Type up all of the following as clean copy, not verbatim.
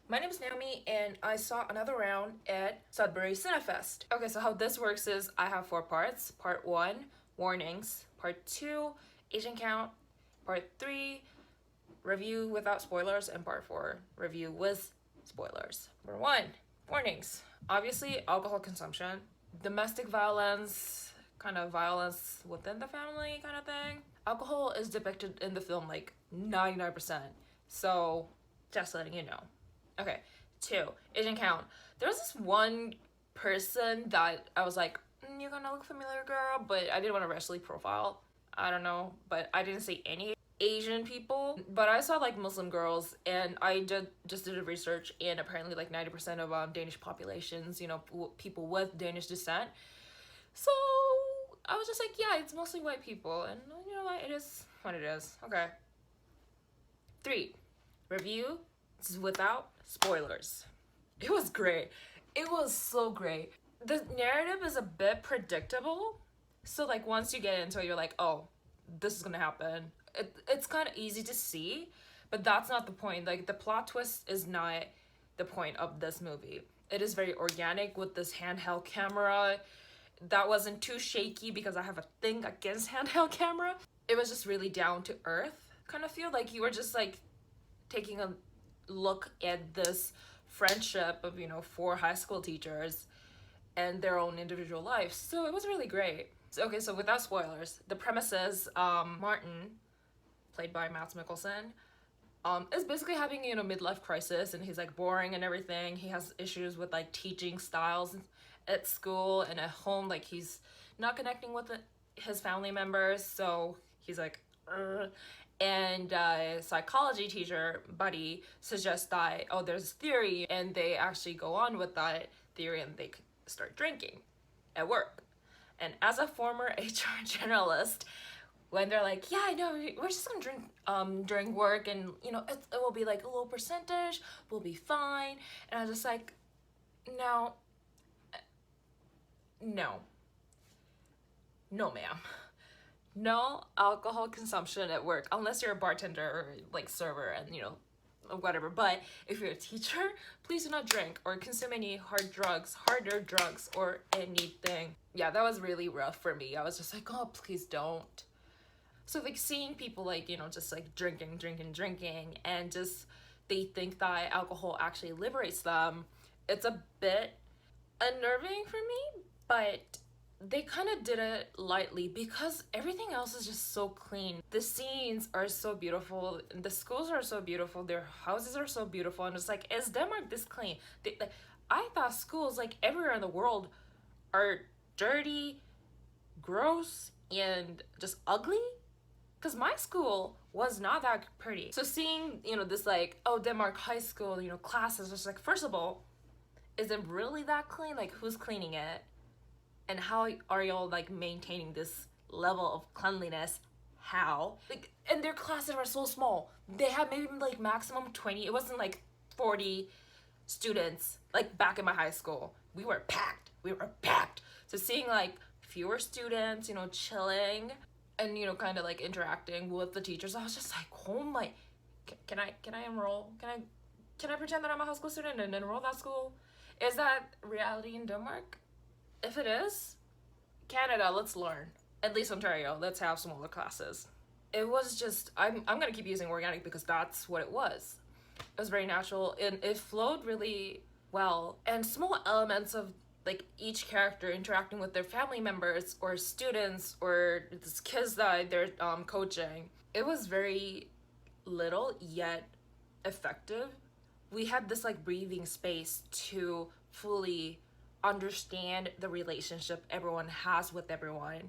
My name is Naomi, and I saw another round at Sudbury Cinefest. Okay, so how this works is I have 4 parts. Part 1, warnings. Part 2, agent count. Part 3, review without spoilers. And Part 4, review with spoilers. Number 1, warnings. Obviously, alcohol consumption, domestic violence, kind of violence within the family kind of thing. Alcohol is depicted in the film like 99%. So, just letting you know. Okay, 2, agent count. There was this one person that I was like, you're gonna look familiar, girl, but I didn't want to racially profile. I don't know, but I didn't see any Asian people, but I saw like Muslim girls, and I just did a research, and apparently like 90% of Danish populations, people with Danish descent. So I was just like, yeah, it's mostly white people, and you know what, it is what it is. Okay. 3, review without spoilers. It was great. It was so great. The narrative is a bit predictable. So like once you get into it, you're like, oh, this is gonna happen. It's kind of easy to see, but that's not the point. Like the plot twist is not the point of this movie. It is very organic with this handheld camera. That wasn't too shaky because I have a thing against handheld camera. It was just really down to earth kind of feel. Like you were just like taking a look at this friendship of 4 high school teachers and their own individual lives. So it was really great. Okay, so without spoilers, the premise is Martin, played by Mads Mikkelsen, is basically having midlife crisis, and he's like boring and everything. He has issues with like teaching styles at school and at home. Like he's not connecting with his family members, so he's like Ugh. And psychology teacher buddy suggests that, oh, there's a theory, and they actually go on with that theory, and they start drinking at work. And as a former HR generalist, when they're like, yeah, I know, we're just gonna drink during work, and it will be like a low percentage, we'll be fine. And I was just like, no, no, no, ma'am. No alcohol consumption at work unless you're a bartender or like server, and whatever. But if you're a teacher, please do not drink or consume any harder drugs or anything. Yeah, that was really rough for me. I was just like, oh, please don't. So like seeing people like just like drinking, and just they think that alcohol actually liberates them, it's a bit unnerving for me. But they kind of did it lightly because everything else is just so clean. The scenes are so beautiful, the schools are so beautiful, their houses are so beautiful, and it's like, is Denmark this clean? I thought schools like everywhere in the world are dirty, gross, and just ugly. Because my school was not that pretty. So seeing, this like, oh, Denmark high school, classes, just like, first of all, is it really that clean? Like, who's cleaning it? And how are y'all like maintaining this level of cleanliness? How? Like, and their classes are so small. They had maybe like maximum 20. It wasn't like 40 students like back in my high school. We were packed. So seeing like fewer students, chilling, and kind of like interacting with the teachers, I was just like, oh my, can I enroll? Can I pretend that I'm a high school student and enroll that school? Is that reality in Denmark? If it is, Canada, let's learn. At least Ontario, let's have smaller classes. It was just, I'm gonna keep using organic because that's what it was. It was very natural, and it flowed really well. And small elements of like each character interacting with their family members or students or these kids that they're coaching. It was very little yet effective. We had this like breathing space to fully understand the relationship everyone has with everyone,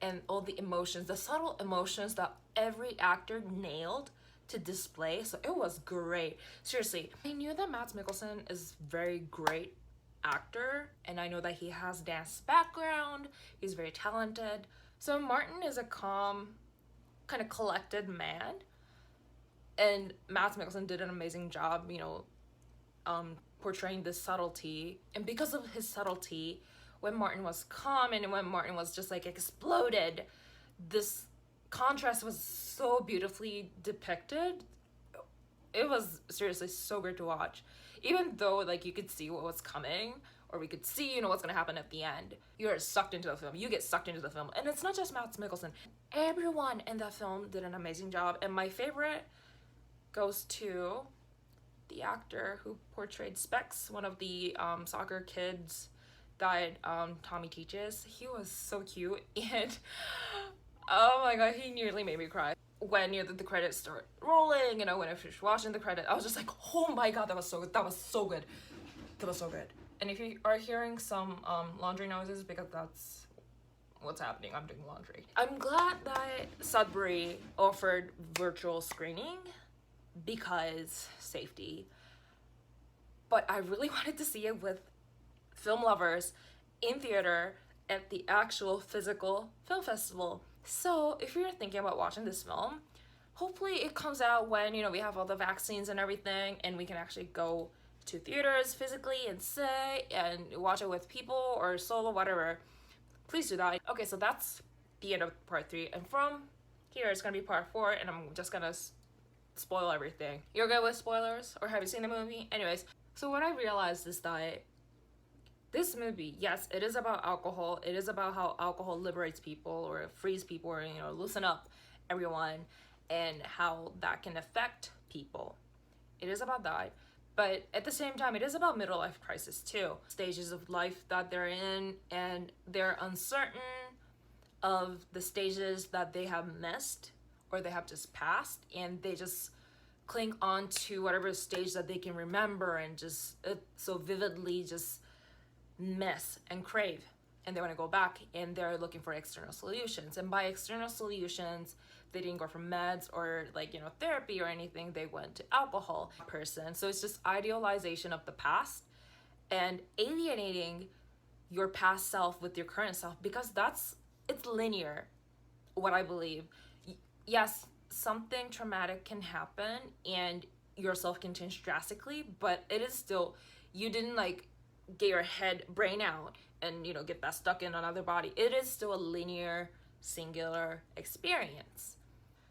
and all the emotions, the subtle emotions that every actor nailed to display. So it was great. Seriously, I knew that Mads Mikkelsen is very great actor, and I know that he has dance background. He's very talented. So Martin is a calm, kind of collected man, and Mads Mikkelsen did an amazing job, portraying this subtlety. And because of his subtlety, when Martin was calm and when Martin was just like exploded, this contrast was so beautifully depicted. it was seriously so great to watch. Even though like you could see what was coming, or we could see, you know, what's gonna happen at the end. You're sucked into the film. You get sucked into the film. And it's not just Mads Mikkelsen. Everyone in that film did an amazing job. And my favorite goes to the actor who portrayed Specs, one of the soccer kids that Tommy teaches. He was so cute, and oh my god, he nearly made me cry. When you know, the credits start rolling, you know, when I finished watching the credit, I was just like, oh my god, that was so good. That was so good. That was so good. And if you are hearing some laundry noises, because that's what's happening, I'm doing laundry. I'm glad that Sudbury offered virtual screening because safety. But I really wanted to see it with film lovers in theater at the actual physical film festival. So if you're thinking about watching this film, hopefully it comes out when, you know, we have all the vaccines and everything, and we can actually go to theaters physically and sit and watch it with people or solo, whatever. Please do that. Okay, so that's the end of part 3, and from here it's gonna be part 4, and I'm just gonna spoil everything. You're good with spoilers, or have you seen the movie? Anyways, so what I realized is that this movie, yes, it is about alcohol. It is about how alcohol liberates people or frees people, or, you know, loosen up everyone, and how that can affect people. It is about that. But at the same time, it is about middle life crisis too. Stages of life that they're in, and they're uncertain of the stages that they have missed or they have just passed, and they just cling on to whatever stage that they can remember and just so vividly just miss and crave, and they want to go back, and they're looking for external solutions. And by external solutions, they didn't go for meds or, like, you know, therapy or anything. They went to alcohol person. So it's just idealization of the past and alienating your past self with your current self, because it's linear, what I believe. Yes, something traumatic can happen and your self can change drastically, but it is still, you didn't like get your brain out and, you know, get that stuck in another body. It is still a linear, singular experience.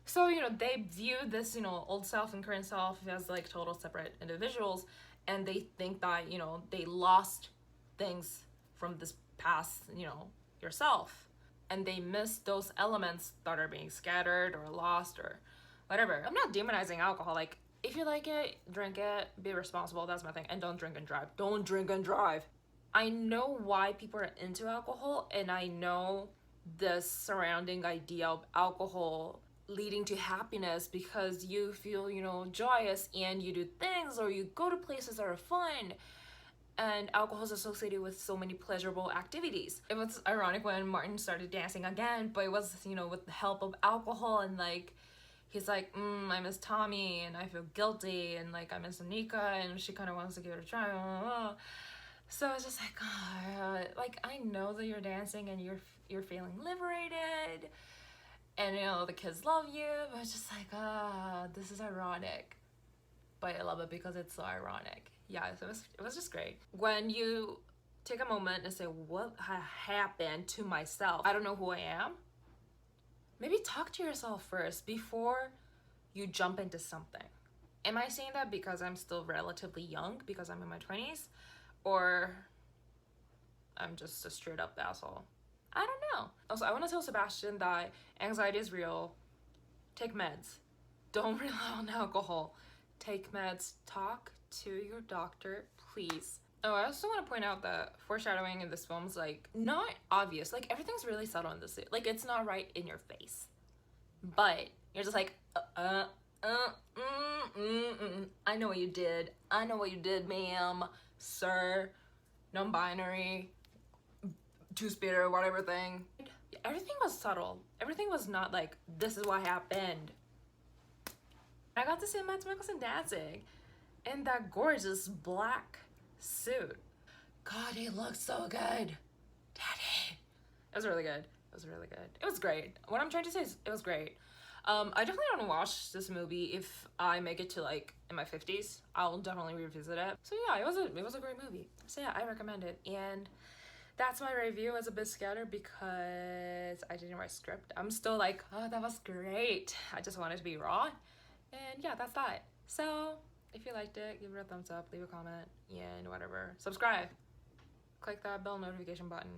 So, you know, they view this, you know, old self and current self as like total separate individuals, and they think that, you know, they lost things from this past, you know, yourself, and they miss those elements that are being scattered or lost or whatever. I'm not demonizing alcohol. Like, if you like it, drink it, be responsible, that's my thing. And don't drink and drive. Don't drink and drive. I know why people are into alcohol, and I know the surrounding idea of alcohol leading to happiness, because you feel, you know, joyous, and you do things or you go to places that are fun. And alcohol is associated with so many pleasurable activities. It was ironic when Martin started dancing again, but it was, you know, with the help of alcohol, and like, he's like, I miss Tommy, and I feel guilty, and like, I miss Anika, and she kind of wants to give it a try. So it's just like, like, I know that you're dancing and you're feeling liberated, and, you know, the kids love you, but it's just like, this is ironic. But I love it because it's so ironic. Yeah, so it was just great. When you take a moment and say, what happened to myself? I don't know who I am. Maybe talk to yourself first before you jump into something. Am I saying that because I'm still relatively young, because I'm in my 20s? Or I'm just a straight up asshole? I don't know. Also, I want to tell Sebastian that anxiety is real. Take meds. Don't rely on alcohol. Take meds. Talk to your doctor, please. Oh, I also want to point out that foreshadowing in this film is like not obvious. Like, everything's really subtle in this. Like, it's not right in your face, but you're just like, I know what you did. I know what you did, ma'am, sir, non-binary, two-spirit, whatever thing. Everything was subtle. Everything was not like, this is what happened. I got to see Mads Mikkelsen dancing in that gorgeous black suit. God, he looks so good. Daddy. It was really good. It was really good. It was great. What I'm trying to say is it was great. I definitely want to watch this movie if I make it to like in my 50s. I'll definitely revisit it. So yeah, it was a great movie. So yeah, I recommend it. And that's my review. It's a bit scattered because I didn't write script. I'm still like, oh, that was great. I just wanted to be raw. And yeah, that's that. So if you liked it, give it a thumbs up, leave a comment, and whatever. Subscribe. Click that bell notification button.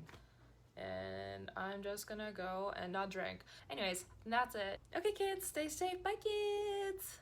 And I'm just gonna go and not drink. Anyways, that's it. Okay, kids, stay safe. Bye, kids.